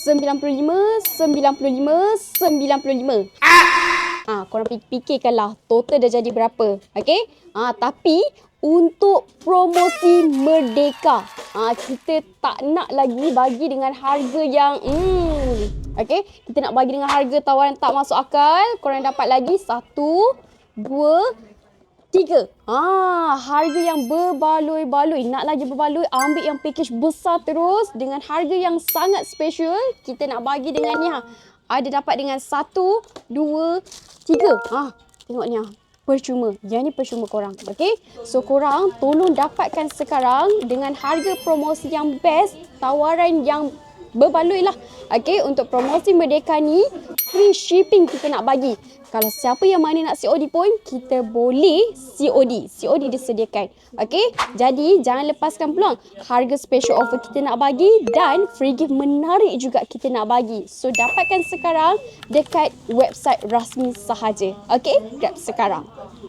95. Korang fikirkanlah total dah jadi berapa. Okey? Tapi untuk promosi Merdeka, kita tak nak lagi bagi dengan harga yang okey, kita nak bagi dengan harga tawaran tak masuk akal. Korang dapat lagi 1, 2, 3. Harga yang berbaloi-baloi. Nak lagi berbaloi, ambil yang package besar terus dengan harga yang sangat special. Kita nak bagi dengan ni. Ada dapat dengan 1, 2, 3. Tengok ni. Percuma. Yang ni percuma korang. Okay? So korang tolong dapatkan sekarang dengan harga promosi yang best. Tawaran yang berbaloi lah. Okay? Untuk promosi Merdeka ni, free shipping kita nak bagi. Kalau siapa yang mana nak COD pun, kita boleh COD. COD disediakan. Okay? Jadi, jangan lepaskan peluang. Harga special offer kita nak bagi dan free gift menarik juga kita nak bagi. So, dapatkan sekarang dekat website rasmi sahaja. Okay? Grab sekarang.